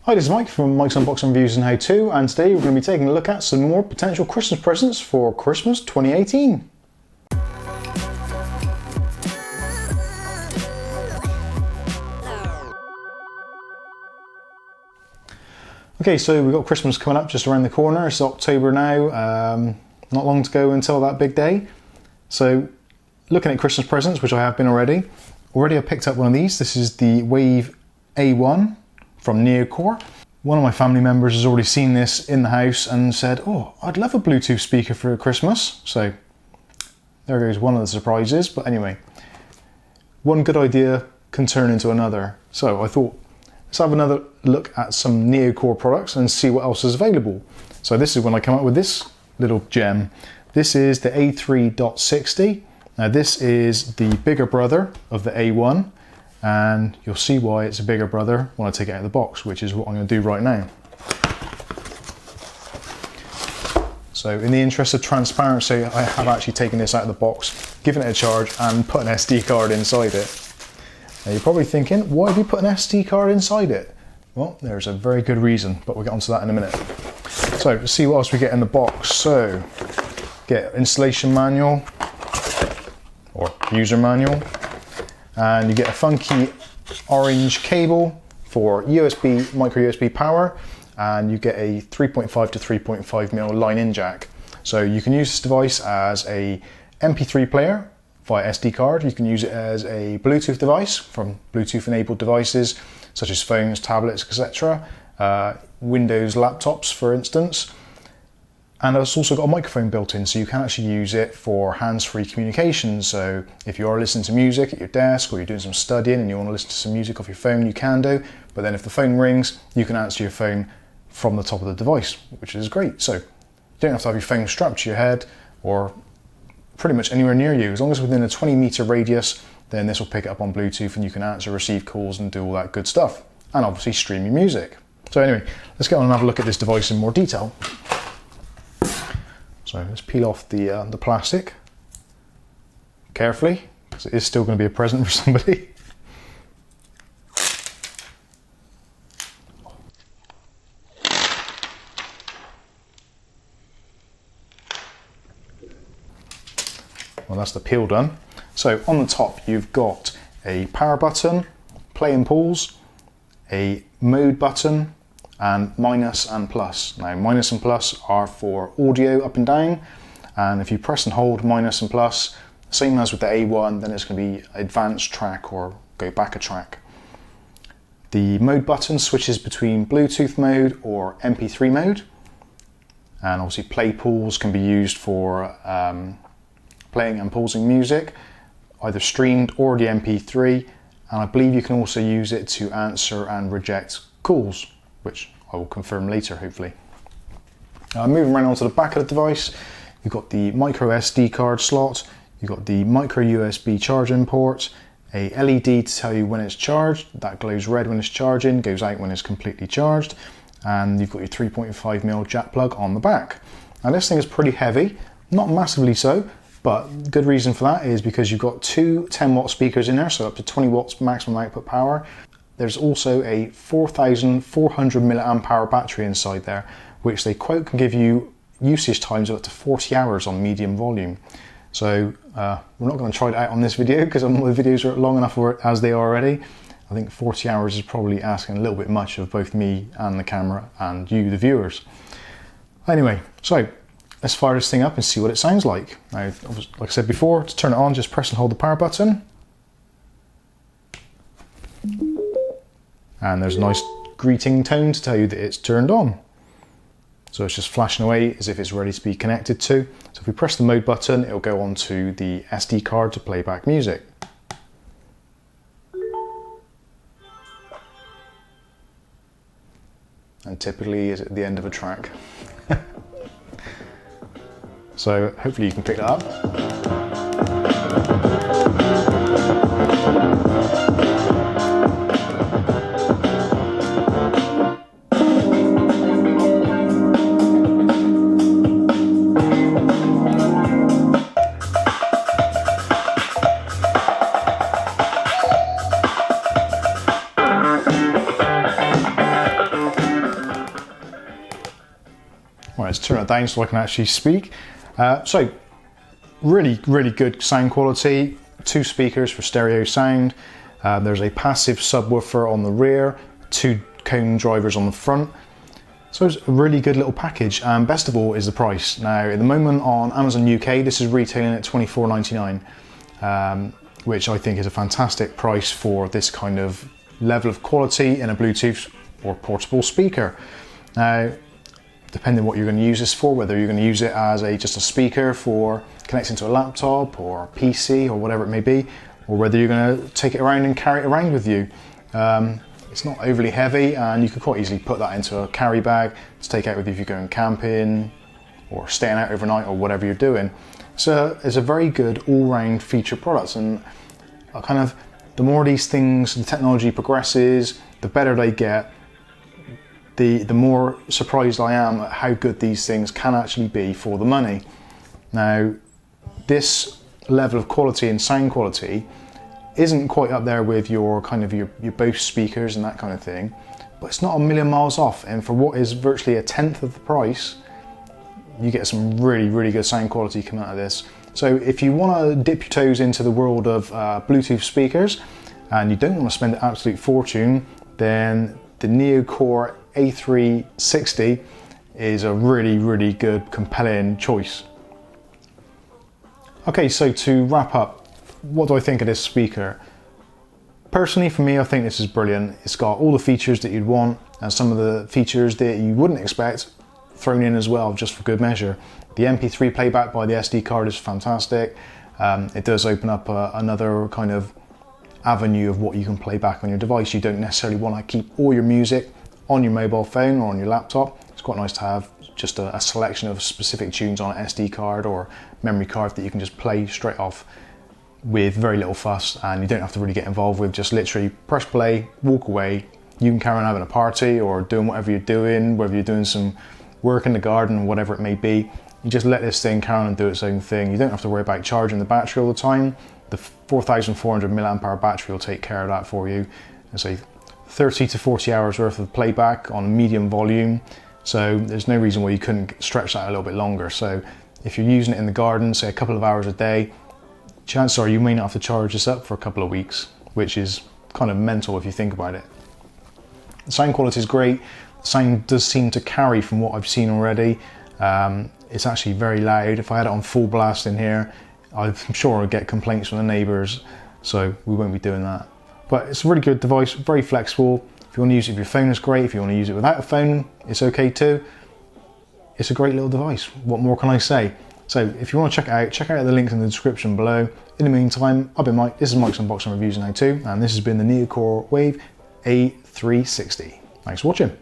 Hi, this is Mike from Mike's Unboxing Reviews and How To, and today we're going to be taking a look at some more potential Christmas presents for Christmas 2018. Okay, so we've got Christmas coming up just around the corner. It's October now, not long to go until that big day. So looking at Christmas presents, which I have been already I picked up one of these. This is the Wave A1 from Neocore. One of my family members has already seen this in the house and said, oh, I'd love a Bluetooth speaker for Christmas. So there goes one of the surprises. But anyway, one good idea can turn into another. So I thought, let's have another look at some Neocore products and see what else is available. So this is when I come up with this little gem. This is the A3.60. Now this is the bigger brother of the A1. And you'll see why it's a bigger brother when I take it out of the box, which is what I'm going to do right now. So in the interest of transparency, I have actually taken this out of the box, given it a charge and put an SD card inside it. Now you're probably thinking, why have you put an SD card inside it? Well, there's a very good reason, but we'll get onto that in a minute. So let's see what else we get in the box. So get installation manual or user manual. And you get a funky orange cable for USB, micro USB power, and you get a 3.5 to 3.5mm line-in jack. So you can use this device as a MP3 player via SD card. You can use it as a Bluetooth device from Bluetooth-enabled devices such as phones, tablets, etc. Windows laptops, for instance. And it's also got a microphone built in, so you can actually use it for hands-free communication. So if you are listening to music at your desk or you're doing some studying and you want to listen to some music off your phone, you can do. But then if the phone rings, you can answer your phone from the top of the device, which is great. So you don't have to have your phone strapped to your head or pretty much anywhere near you. As long as within a 20-meter radius, then this will pick it up on Bluetooth and you can answer, receive calls and do all that good stuff. And obviously stream your music. So anyway, let's get on and have a look at this device in more detail. So let's peel off the plastic carefully, because it is still going to be a present for somebody. Well, that's the peel done. So on the top you've got a power button, play and pause, a mode button, and minus and plus. Now minus and plus are for audio up and down, and if you press and hold minus and plus, same as with the A1, then it's going to be advanced track or go back a track. The mode button switches between Bluetooth mode or MP3 mode, and obviously play pause can be used for playing and pausing music, either streamed or the MP3, and I believe you can also use it to answer and reject calls, which I will confirm later, hopefully. Moving around onto the back of the device, you've got the micro SD card slot, you've got the micro USB charging port, a LED to tell you when it's charged, that glows red when it's charging, goes out when it's completely charged, and you've got your 3.5mm jack plug on the back. Now this thing is pretty heavy, not massively so, but good reason for that is because you've got two 10-watt speakers in there, so up to 20 watts maximum output power. There's also a 4,400 milliamp hour battery inside there, which they quote can give you usage times of up to 40 hours on medium volume. So we're not going to try it out on this video because the videos are long enough as they are already. I think 40 hours is probably asking a little bit much of both me and the camera and you, the viewers. Anyway, so let's fire this thing up and see what it sounds like. Now, like I said before, to turn it on, just press and hold the power button. And there's a nice greeting tone to tell you that it's turned on. So it's just flashing away as if it's ready to be connected to. So if we press the mode button, it'll go onto the SD card to play back music. And typically is at the end of a track. So hopefully you can pick that up. Right, let's turn it down so I can actually speak. So really, really good sound quality. 2 speakers for stereo sound. There's a passive subwoofer on the rear, 2 cone drivers on the front. So it's a really good little package, and best of all is the price. Now at the moment on Amazon UK this is retailing at $24.99, which I think is a fantastic price for this kind of level of quality in a Bluetooth or portable speaker. Now depending on what you're going to use this for, whether you're going to use it as just a speaker for connecting to a laptop or PC or whatever it may be, or whether you're going to take it around and carry it around with you. It's not overly heavy, and you could quite easily put that into a carry bag to take out with you if you're going camping or staying out overnight or whatever you're doing. So it's a very good all-round feature product, and the more these things, the technology progresses, the better they get, the more surprised I am at how good these things can actually be for the money. Now, this level of quality and sound quality isn't quite up there with your Bose speakers and that kind of thing, but it's not a million miles off, and for what is virtually a tenth of the price, you get some really, really good sound quality coming out of this. So if you want to dip your toes into the world of Bluetooth speakers and you don't want to spend an absolute fortune, then the Neocore A3.60 is a really, really good, compelling choice. Okay, so to wrap up, what do I think of this speaker? Personally, for me, I think this is brilliant. It's got all the features that you'd want and some of the features that you wouldn't expect thrown in as well, just for good measure. The MP3 playback by the SD card is fantastic. It does open up another kind of avenue of what you can play back on your device. You don't necessarily want to keep all your music on your mobile phone or on your laptop. It's quite nice to have just a selection of specific tunes on an SD card or memory card that you can just play straight off with very little fuss, and you don't have to really get involved with. Just literally press play, walk away. You can carry on having a party or doing whatever you're doing, whether you're doing some work in the garden, whatever it may be. You just let this thing carry on and do its own thing. You don't have to worry about charging the battery all the time. The 4,400 milliamp hour battery will take care of that for you. And say 30 to 40 hours worth of playback on medium volume. So there's no reason why you couldn't stretch that a little bit longer. So if you're using it in the garden, say a couple of hours a day, chances are you may not have to charge this up for a couple of weeks, which is kind of mental if you think about it. The sound quality is great. The sound does seem to carry from what I've seen already. It's actually very loud. If I had it on full blast in here, I'm sure I'd get complaints from the neighbours, so we won't be doing that. But it's a really good device, very flexible. If you want to use it with your phone, it's great. If you want to use it without a phone, it's okay too. It's a great little device. What more can I say? So if you want to check out the links in the description below. In the meantime, I've been Mike. This is Mike's Unboxing Reviews and How To, and this has been the Neocore Wave A360. Thanks for watching.